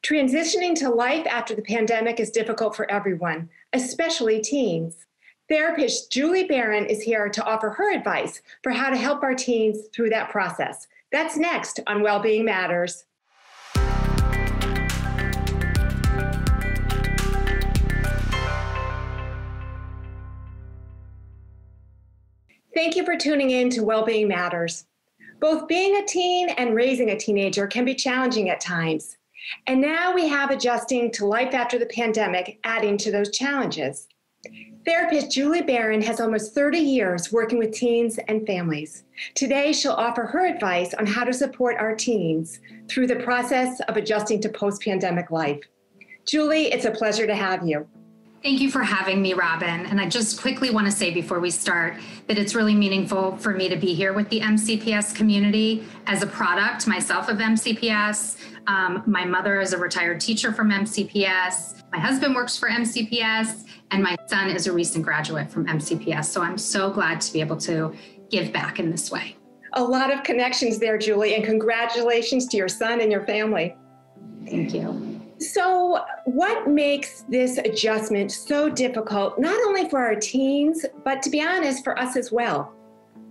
Transitioning to life after the pandemic is difficult for everyone, especially teens. Therapist Julie Barron is here to offer her advice for how to help our teens through that process. That's next on Wellbeing Matters. Thank you for tuning in to Wellbeing Matters. Both being a teen and raising a teenager can be challenging at times. And now we have adjusting to life after the pandemic adding to those challenges. Therapist Julie Barron has almost 30 years working with teens and families. Today, she'll offer her advice on how to support our teens through the process of adjusting to post-pandemic life. Julie, it's a pleasure to have you. Thank you for having me, Robin. And I just quickly want to say before we start that it's really meaningful for me to be here with the MCPS community as a product myself of MCPS. My mother is a retired teacher from MCPS. My husband works for MCPS, and my son is a recent graduate from MCPS. So I'm so glad to be able to give back in this way. A lot of connections there, Julie, and congratulations to your son and your family. Thank you. So what makes this adjustment so difficult, not only for our teens, but to be honest, for us as well?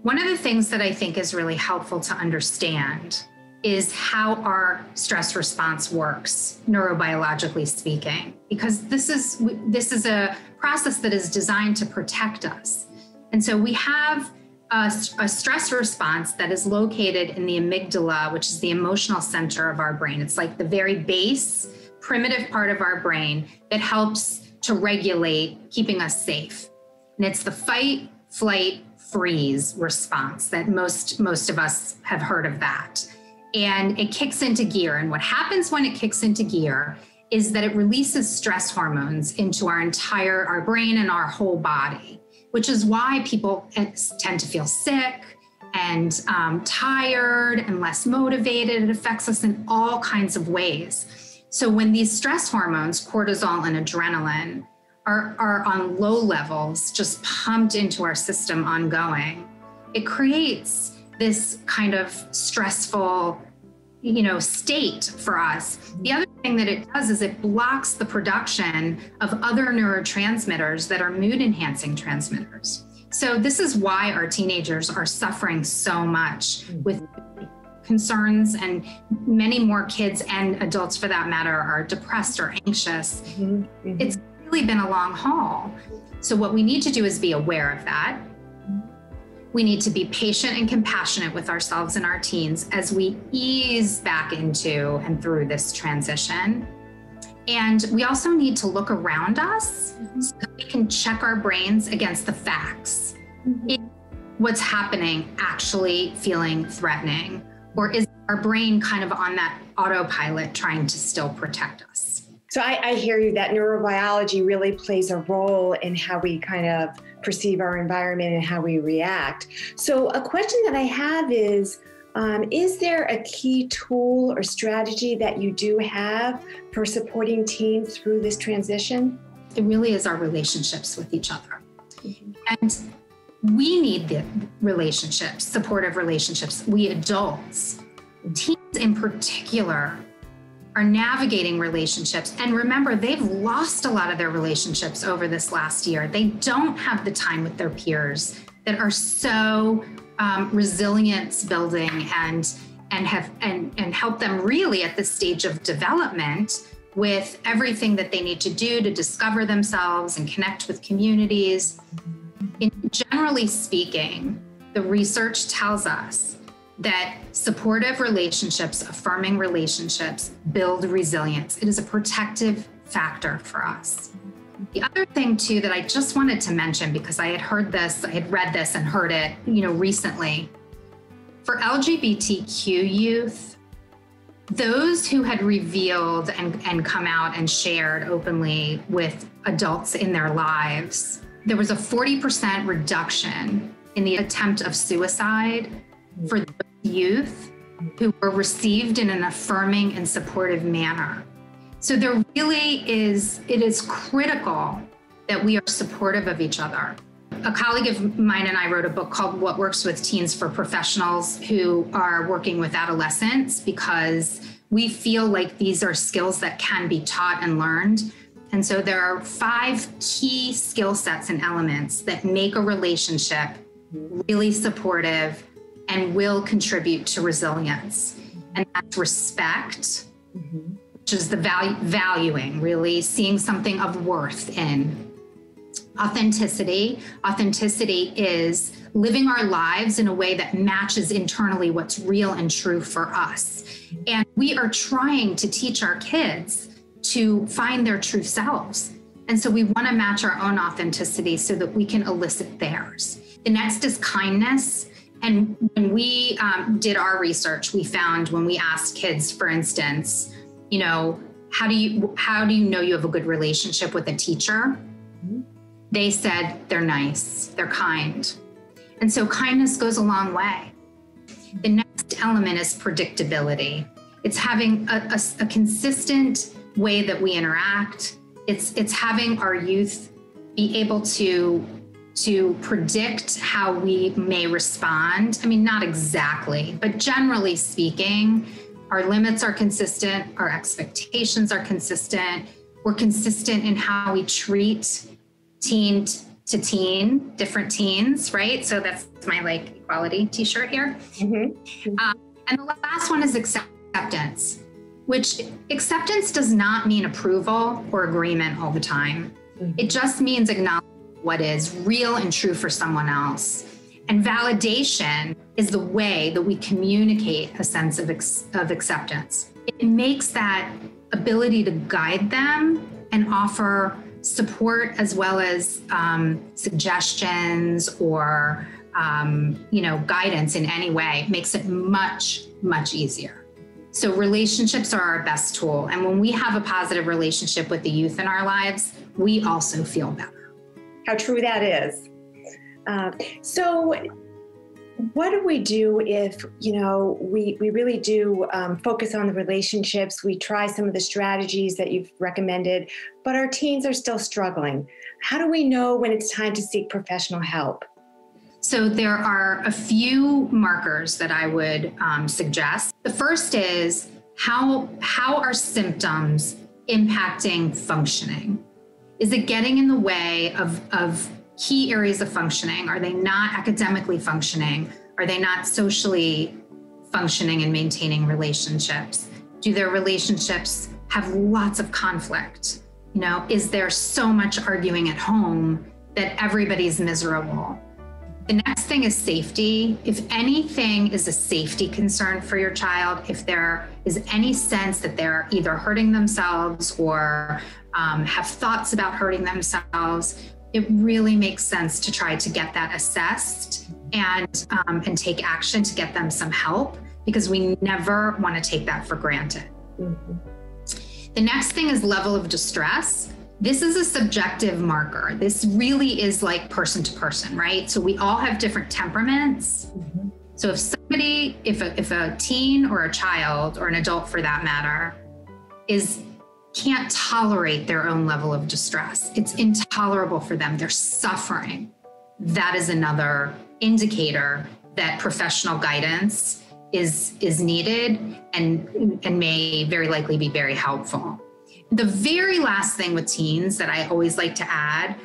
One of the things that I think is really helpful to understand is how our stress response works, neurobiologically speaking, because this is a process that is designed to protect us. And so we have a stress response that is located in the amygdala, which is the emotional center of our brain. It's like the very base, primitive part of our brain that helps to regulate keeping us safe. And it's the fight, flight, freeze response that most of us have heard of that. And it kicks into gear. And what happens when it kicks into gear is that it releases stress hormones into our brain and our whole body, which is why people tend to feel sick and tired and less motivated. It affects us in all kinds of ways. So when these stress hormones, cortisol and adrenaline, are on low levels, just pumped into our system ongoing, it creates this kind of stressful, state for us. The other thing that it does is it blocks the production of other neurotransmitters that are mood-enhancing transmitters. So this is why our teenagers are suffering so much with concerns, and many more kids and adults for that matter are depressed or anxious. Mm-hmm. It's really been a long haul. So what we need to do is be aware of that. We need to be patient and compassionate with ourselves and our teens as we ease back into and through this transition. And we also need to look around us so that we can check our brains against the facts. Is what's happening actually feeling threatening? Or is our brain kind of on that autopilot trying to still protect us? So I hear you that neurobiology really plays a role in how we kind of perceive our environment and how we react. So a question that I have is there a key tool or strategy that you do have for supporting teens through this transition? It really is our relationships with each other. Mm-hmm. And we need the relationships, supportive relationships. We adults, teens in particular, are navigating relationships. And remember, they've lost a lot of their relationships over this last year. They don't have the time with their peers that are so resilience building and help them really at this stage of development with everything that they need to do to discover themselves and connect with communities. Generally speaking, the research tells us that supportive relationships, affirming relationships, build resilience. It is a protective factor for us. The other thing too that I just wanted to mention, because I had read this and heard it, recently, for LGBTQ youth, those who had revealed and come out and shared openly with adults in their lives, there was a 40% reduction in the attempt of suicide for those youth who were received in an affirming and supportive manner. So it is critical that we are supportive of each other. A colleague of mine and I wrote a book called What Works with Teens for Professionals who are working with adolescents, because we feel like these are skills that can be taught and learned. And so there are 5 key skill sets and elements that make a relationship really supportive and will contribute to resilience. And that's respect, which is the valuing, really seeing something of worth in. Authenticity. Authenticity is living our lives in a way that matches internally what's real and true for us. And we are trying to teach our kids to find their true selves. And so we want to match our own authenticity so that we can elicit theirs. The next is kindness. And when we did our research, we found when we asked kids, for instance, you know, how do you know you have a good relationship with a teacher? They said they're nice, they're kind. And so kindness goes a long way. The next element is predictability. It's having a consistent way that we interact. It's having our youth be able to predict how we may respond. I mean, not exactly, but generally speaking, our limits are consistent, our expectations are consistent. We're consistent in how we treat teen to teen, different teens, right? So that's my like equality t-shirt here. And the last one is acceptance, which acceptance does not mean approval or agreement all the time. It just means acknowledging what is real and true for someone else. And validation is the way that we communicate a sense of acceptance. It makes that ability to guide them and offer support as well as suggestions or guidance in any way makes it much, much easier. So relationships are our best tool. And when we have a positive relationship with the youth in our lives, we also feel better. How true that is. So what do we do if, we really do focus on the relationships, we try some of the strategies that you've recommended, but our teens are still struggling? How do we know when it's time to seek professional help? So there are a few markers that I would suggest. The first is how are symptoms impacting functioning? Is it getting in the way of key areas of functioning? Are they not academically functioning? Are they not socially functioning and maintaining relationships? Do their relationships have lots of conflict? Is there so much arguing at home that everybody's miserable? The next thing is safety. If anything is a safety concern for your child, if there is any sense that they're either hurting themselves or have thoughts about hurting themselves, it really makes sense to try to get that assessed and take action to get them some help, because we never want to take that for granted. The next thing is level of distress. This is a subjective marker. This really is like person to person, right? So we all have different temperaments. So if a teen or a child or an adult for that matter can't tolerate their own level of distress, it's intolerable for them, they're suffering, that is another indicator that professional guidance is needed and may very likely be very helpful. The very last thing with teens that I always like to add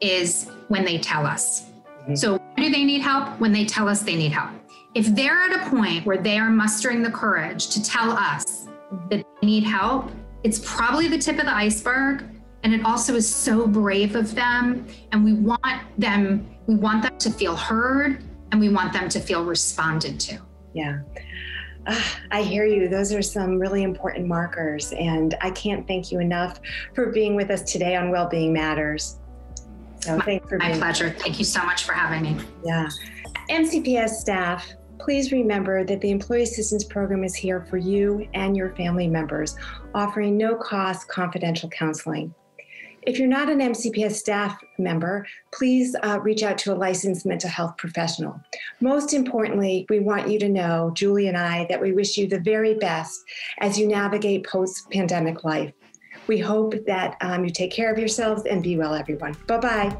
is when they tell us. So why do they need help? When they tell us they need help. If they're at a point where they are mustering the courage to tell us that they need help, it's probably the tip of the iceberg. And it also is so brave of them. And we want them to feel heard, and we want them to feel responded to. Yeah. I hear you. Those are some really important markers. And I can't thank you enough for being with us today on Wellbeing Matters. So thanks for being My pleasure. Thank you so much for having me. Yeah. MCPS staff, please remember that the Employee Assistance Program is here for you and your family members, offering no-cost confidential counseling. If you're not an MCPS staff member, please reach out to a licensed mental health professional. Most importantly, we want you to know, Julie and I, that we wish you the very best as you navigate post-pandemic life. We hope that you take care of yourselves and be well, everyone. Bye-bye.